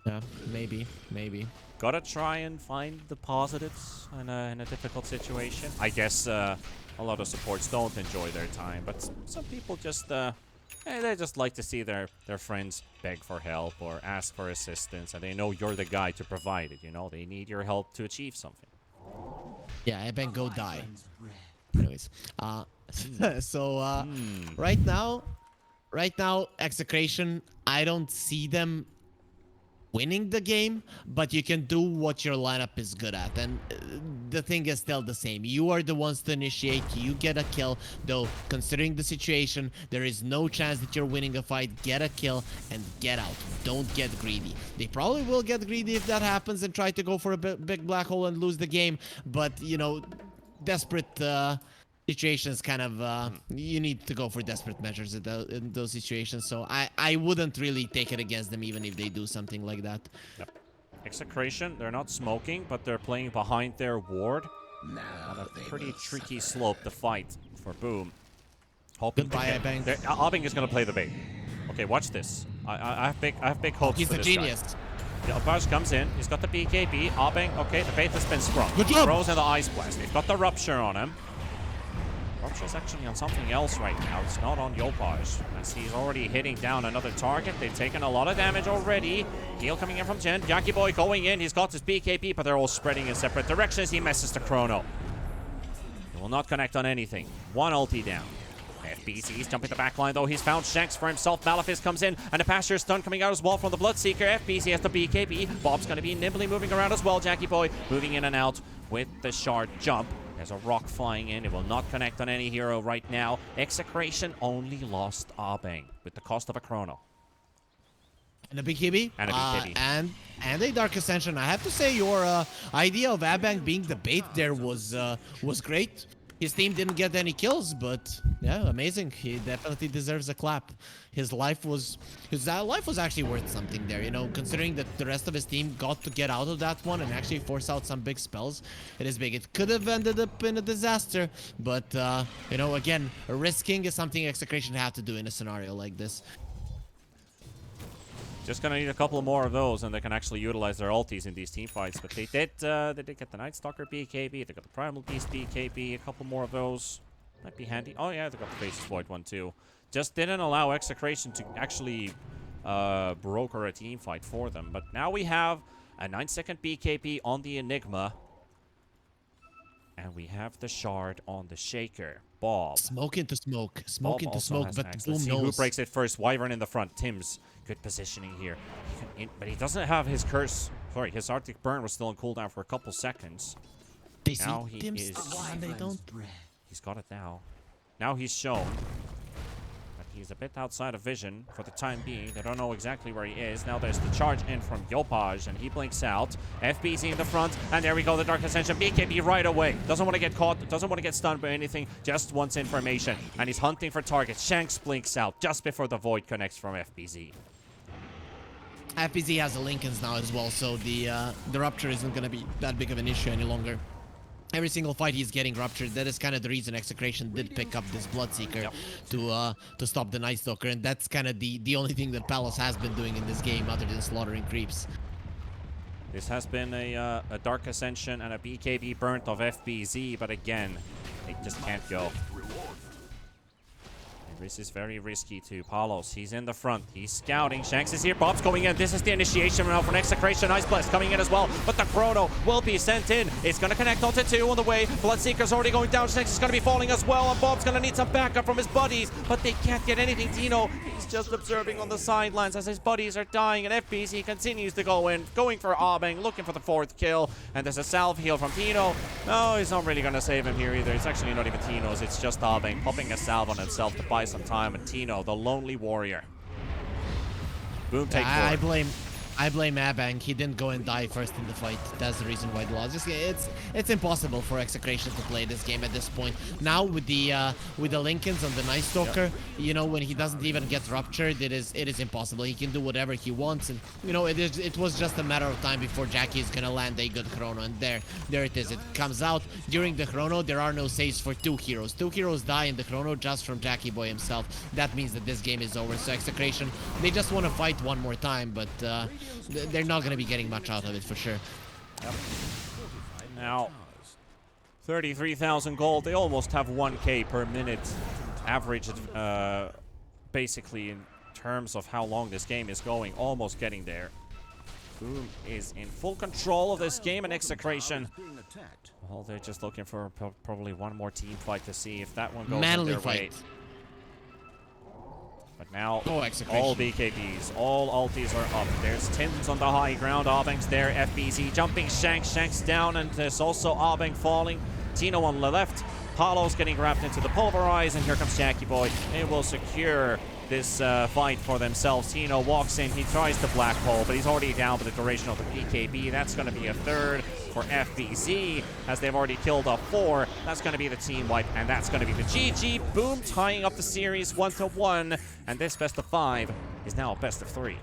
Yeah, maybe, maybe. Gotta try and find the positives in a difficult situation. I guess a lot of supports don't enjoy their time, but some people just they just like to see their friends beg for help or ask for assistance, and they know you're the guy to provide it. You know, they need your help to achieve something. Yeah, Eben, go die. Anyways, so right now, Execration, I don't see them winning the game, but you can do what your lineup is good at, and the thing is still the same. You are the ones to initiate, you get a kill, though considering the situation, there is no chance that you're winning a fight. Get a kill and get out. Don't get greedy. They probably will get greedy if that happens and try to go for a big black hole and lose the game, but you know, desperate situations kind of you need to go for desperate measures in those situations, so I wouldn't really take it against them even if they do something like that. Yep. Execration, they're not smoking, but they're playing behind their ward on a pretty tricky slope to fight for Boom. Hoping Goodbye, Abang. Abang is gonna play the bait. Okay, watch this. I have big hopes He's for a this genius. guy. Yelpage comes in. He's got the BKB. Abang, okay, the bait has been sprung. Good He job. throws in the Ice Blast. They've got the Rupture on him. Rupture's actually on something else right now. It's not on Yopaj, as he's already hitting down another target. They've taken a lot of damage already. Heal coming in from Jen. Jackie Boy going in. He's got his BKB, but they're all spreading in separate directions. He messes the Chrono. He will not connect on anything. One ulti down. FBZ's jumping the back line, though. He's found Shanks for himself. Malefist comes in, and a Pasture stun coming out as well from the Bloodseeker. FBZ has the BKB. Bob's going to be nimbly moving around as well. Jackie Boy moving in and out with the shard jump. There's a rock flying in. It will not connect on any hero right now. Execration only lost Abang with the cost of a Chrono. And a BKB. And a BKB. And a Dark Ascension. I have to say your idea of Abang being the bait there was great. His team didn't get any kills, but yeah, amazing. He definitely deserves a clap. His life was actually worth something there, you know, considering that the rest of his team got to get out of that one and actually force out some big spells. It is big. It could have ended up in a disaster, but you know, again, risking is something Execration have to do in a scenario like this. Just gonna need a couple more of those, and they can actually utilize their ultis in these team fights. But they did get the Night Stalker BKB. They got the Primal Beast BKB. A couple more of those might be handy. Oh yeah, they got the Faceless Void one too. Just didn't allow Execration to actually broker a team fight for them. But now we have a 9-second BKB on the Enigma, and we have the shard on the Shaker. Bob. Smoke into smoke. Smoke Bob into also smoke, has but max. Boom Let's see knows. who breaks it first. Wyvern in the front. Tim's good positioning here. But he doesn't have his curse. Sorry, his Arctic Burn was still on cooldown for a couple seconds. They see Now he Tim's is- and they don't. He's got it now. Now he's shown. But he's a bit outside of vision for the time being. They don't know exactly where he is. Now there's the charge in from Yopaj, and he blinks out. FBZ in the front, and there we go, the Dark Ascension. BKB right away. Doesn't want to get caught, doesn't want to get stunned by anything, just wants information. And he's hunting for targets. Shanks blinks out just before the Void connects from FBZ. FPZ has the Lincolns now as well, so the Rupture isn't going to be that big of an issue any longer. Every single fight he's getting ruptured. That is kind of the reason Execration did pick up this Bloodseeker to stop the Night Stalker, and that's kind of the only thing that Palace has been doing in this game other than slaughtering creeps. This has been a Dark Ascension and a BKB burnt of FBZ, but again, they just can't go. This is very risky to Palos. He's in the front. He's scouting. Shanks is here. Bob's going in. This is the initiation now for an Execration. Ice Blast coming in as well. But the Chrono will be sent in. It's going to connect onto 2 on the way. Bloodseeker's already going down. Shanks is going to be falling as well. And Bob's going to need some backup from his buddies. But they can't get anything. Tino, he's just observing on the sidelines as his buddies are dying. And FBZ continues to go in. Going for Abang. Looking for the 4th kill. And there's a salve heal from Tino. No, he's not really going to save him here either. It's actually not even Tino's. It's just Abang popping a salve on himself to buy some time, and Tino, the lonely warrior. Boom, take 4. I blame Abang. He didn't go and die first in the fight. That's the reason why they lost. It's impossible for Execration to play this game at this point. Now with the Lincolns on the Night Stalker, you know, when he doesn't even get ruptured, it is impossible. He can do whatever he wants, and you know, it was just a matter of time before Jackie is gonna land a good Chrono, and there it is. It comes out during the Chrono. There are no saves for 2 heroes. 2 heroes die in the Chrono just from Jackie Boy himself. That means that this game is over. So Execration, they just want to fight one more time, but they're not gonna be getting much out of it for sure. Yep. Now, 33,000 gold. They almost have 1k per minute average, basically in terms of how long this game is going. Almost getting there. Boom is in full control of this game, and Execration, well, they're just looking for probably one more team fight to see if that one goes in their way. But now, all BKBs, all ultis are up. There's Tins on the high ground, Abeng's there, FBZ jumping, Shank's down, and there's also Abeng falling. Tino on the left, Paolo's getting wrapped into the Pulverize, and here comes Jackie Boy. They will secure this fight for themselves. Tino walks in, he tries the black hole, but he's already down for the duration of the BKB. That's going to be a third for FBZ, as they've already killed off 4. That's going to be the team wipe, and that's going to be the GG. Boom, tying up the series 1-1, and this best of 5 is now a best of 3.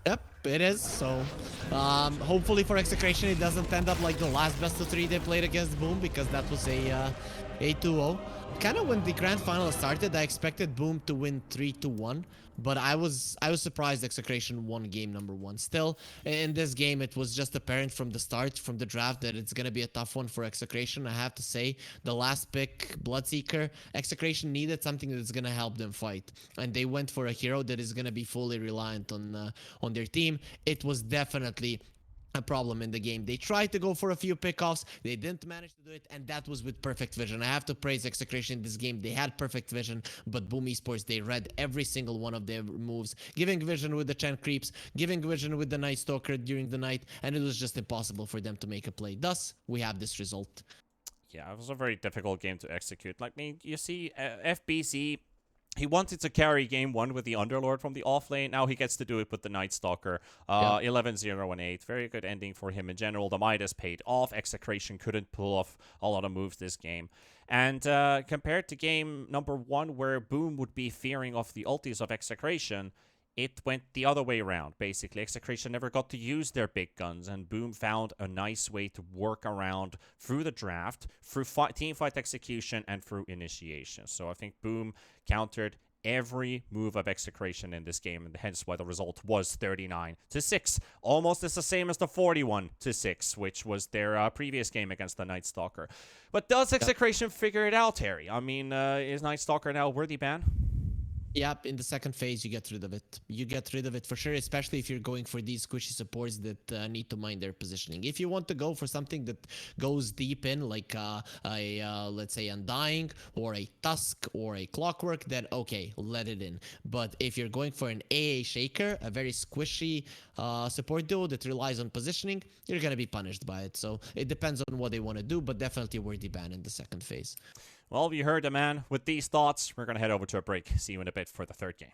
Yep, it is. So, hopefully for Execration, it doesn't end up like the last best of 3 they played against Boom, because that was a 2-0. Kind of when the grand final started, I expected Boom to win 3-1, but I was surprised Execration won game number 1. Still, in this game, it was just apparent from the start, from the draft, that it's gonna be a tough one for Execration. I have to say, the last pick, Bloodseeker, Execration needed something that's gonna help them fight, and they went for a hero that is gonna be fully reliant on their team. It was definitely a problem in the game. They tried to go for a few pickoffs, they didn't manage to do it, and that was with perfect vision. I have to praise Execration in this game. They had perfect vision, but Boom Esports, they read every single one of their moves, giving vision with the Chen creeps, giving vision with the Night Stalker during the night, and it was just impossible for them to make a play. Thus, we have this result. Yeah, it was a very difficult game to execute. Like, I mean, you see, FBC, he wanted to carry game 1 with the Underlord from the off lane. Now he gets to do it with the Night Stalker. 11-0 and 8. Very good ending for him in general. The Midas paid off. Execration couldn't pull off a lot of moves this game. And compared to game number 1, where Boom would be fearing off the ultis of Execration, it went the other way around, basically. Execration never got to use their big guns, and Boom found a nice way to work around through the draft, through teamfight execution, and through initiation. So I think Boom countered every move of Execration in this game, and hence why the result was 39-6. Almost as the same as the 41-6, which was their previous game against the Night Stalker. But does Execration figure it out, Harry? I mean, is Night Stalker now a worthy ban? Yep, in the second phase, you get rid of it. You get rid of it for sure, especially if you're going for these squishy supports that need to mind their positioning. If you want to go for something that goes deep in, like let's say Undying, or a Tusk, or a Clockwork, then okay, let it in. But if you're going for an AA Shaker, a very squishy support duo that relies on positioning, you're going to be punished by it. So it depends on what they want to do, but definitely a worthy ban in the second phase. Well, you heard the man. With these thoughts, we're going to head over to a break. See you in a bit for the third game.